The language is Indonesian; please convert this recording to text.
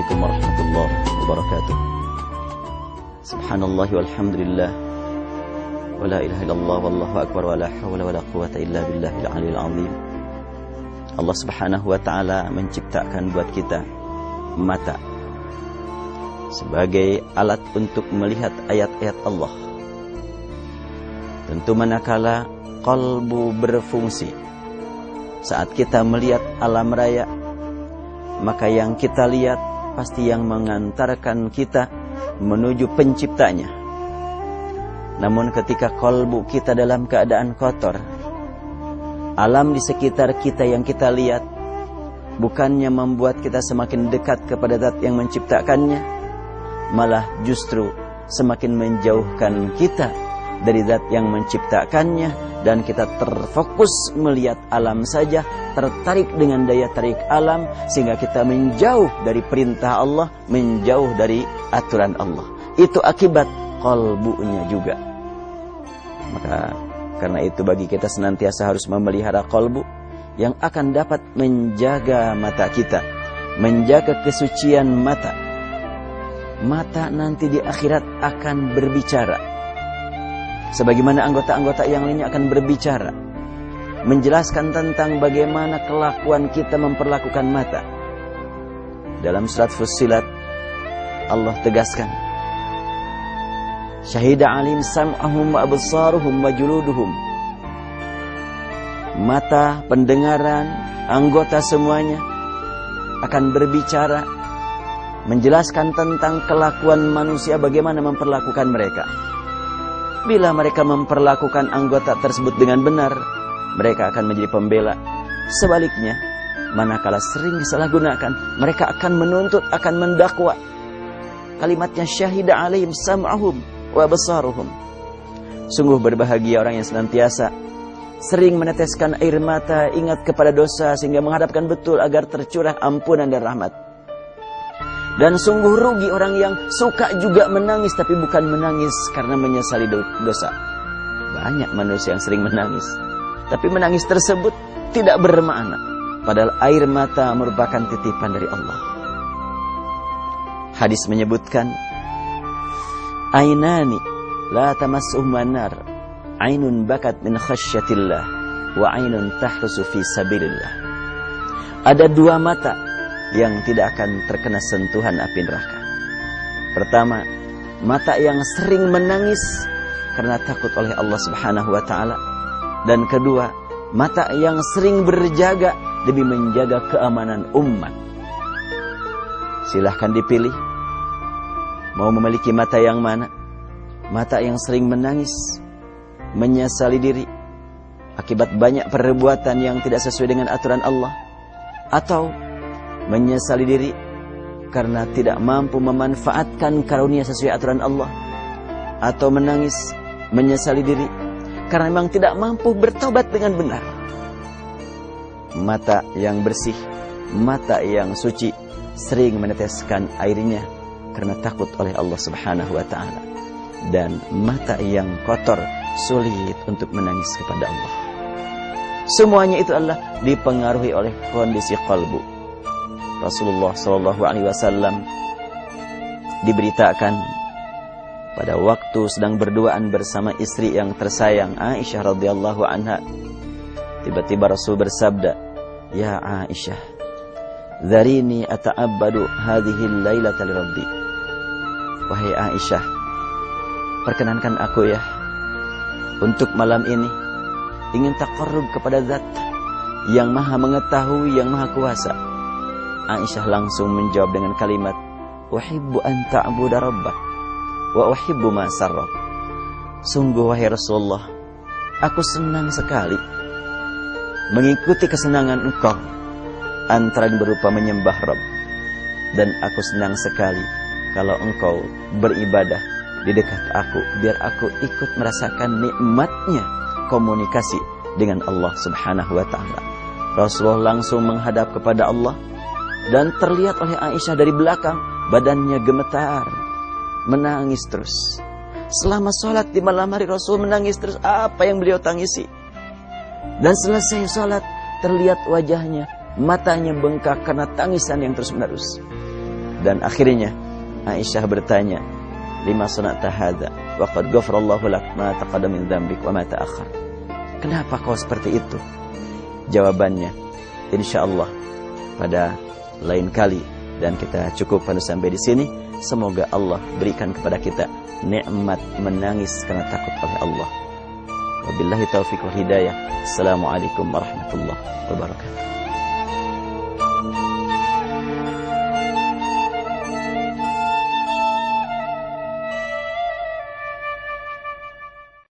Assalamualaikum warahmatullahi wabarakatuh. Subhanallah walhamdulillah wa la ilaha illallah wallahu akbar wa la hawla wa la quwata illa billahil aliyil azim. Allah Subhanahu wa taala menciptakan buat kita mata sebagai alat untuk melihat ayat-ayat Allah. Tentu manakala qalbu berfungsi saat kita melihat alam raya, maka yang kita lihat pasti yang mengantarkan kita menuju penciptanya. Namun ketika qalbu kita dalam keadaan kotor, alam di sekitar kita yang kita lihat bukannya membuat kita semakin dekat kepada zat yang menciptakannya, malah justru semakin menjauhkan kita dari zat yang menciptakannya, dan kita terfokus melihat alam saja, tertarik dengan daya tarik alam, sehingga kita menjauh dari perintah Allah, menjauh dari aturan Allah. Itu akibat qalbunya juga. Maka karena itu bagi kita senantiasa harus memelihara qalbu yang akan dapat menjaga mata kita, menjaga kesucian mata. Mata nanti di akhirat akan berbicara, sebagaimana anggota-anggota yang lainnya akan berbicara, menjelaskan tentang bagaimana kelakuan kita memperlakukan mata. Dalam surat Fussilat Allah tegaskan, syahida alim sam'ahum wa absaruhum wa juluduhum. Mata, pendengaran, anggota semuanya akan berbicara, menjelaskan tentang kelakuan manusia, bagaimana memperlakukan mereka. Bila mereka memperlakukan anggota tersebut dengan benar, mereka akan menjadi pembela. Sebaliknya, manakala sering disalahgunakan, mereka akan menuntut, akan mendakwa. Kalimatnya syahida alaihim sam'ahum wa basaruhum. Sungguh berbahagia orang yang senantiasa sering meneteskan air mata, ingat kepada dosa, sehingga menghadapkan betul agar tercurah ampunan dan rahmat. Dan sungguh rugi orang yang suka juga menangis, tapi bukan menangis karena menyesali dosa. Banyak manusia yang sering menangis, tapi menangis tersebut tidak bermakna, padahal air mata merupakan titipan dari Allah. Hadis menyebutkan, ainani la tamassuhuma nar, ainun bakat min khasyatillah wa ainun tahrusu fi sabilillah. Ada dua mata yang tidak akan terkena sentuhan api neraka. Pertama, mata yang sering menangis karena takut oleh Allah Subhanahu wa taala. Dan kedua, mata yang sering berjaga demi menjaga keamanan umat. Silahkan dipilih, mau memiliki mata yang mana? Mata yang sering menangis, menyesali diri akibat banyak perbuatan yang tidak sesuai dengan aturan Allah, atau menyesali diri karena tidak mampu memanfaatkan karunia sesuai aturan Allah, atau menangis menyesali diri karena memang tidak mampu bertobat dengan benar. Mata yang bersih, mata yang suci, sering meneteskan airnya karena takut oleh Allah Subhanahu wa taala. Dan mata yang kotor sulit untuk menangis kepada Allah. Semuanya itu adalah dipengaruhi oleh kondisi qalbu. Rasulullah SAW diberitakan pada waktu sedang berduaan bersama istri yang tersayang Aisyah radhiyallahu anha, tiba-tiba Rasul bersabda, "Ya Aisyah, dharini ata'abbadu hadhihi al-lailata li Rabbi." Wahai Aisyah, perkenankan aku ya untuk malam ini ingin taqarrub kepada Zat yang Maha Mengetahui, yang Maha Kuasa. Aisyah langsung menjawab dengan kalimat, "Uhibbu an ta'budu rabbak wa uhibbu ma sarrak." Sungguh wahai Rasulullah, aku senang sekali mengikuti kesenangan engkau antara berupa menyembah Rabb, dan aku senang sekali kalau engkau beribadah di dekat aku, biar aku ikut merasakan nikmatnya komunikasi dengan Allah Subhanahu wa taala. Rasulullah langsung menghadap kepada Allah, dan terlihat oleh Aisyah dari belakang badannya gemetar, menangis terus. Selama sholat di malam hari Rasul menangis terus. Apa yang beliau tangisi? Dan selesai sholat terlihat wajahnya, matanya bengkak karena tangisan yang terus menerus. Dan akhirnya Aisyah bertanya, lima sana'ta hadza wa qad ghafarallahu lak ma taqaddama min dzambik wa ma ta'akhkhar. Kenapa kau seperti itu? Jawabannya insyaallah pada lain kali, dan kita cukupkan sampai di sini. Semoga Allah berikan kepada kita nikmat menangis karena takut oleh Allah. Wabillahi taufiq wal hidayah. Assalamualaikum warahmatullahi wabarakatuh.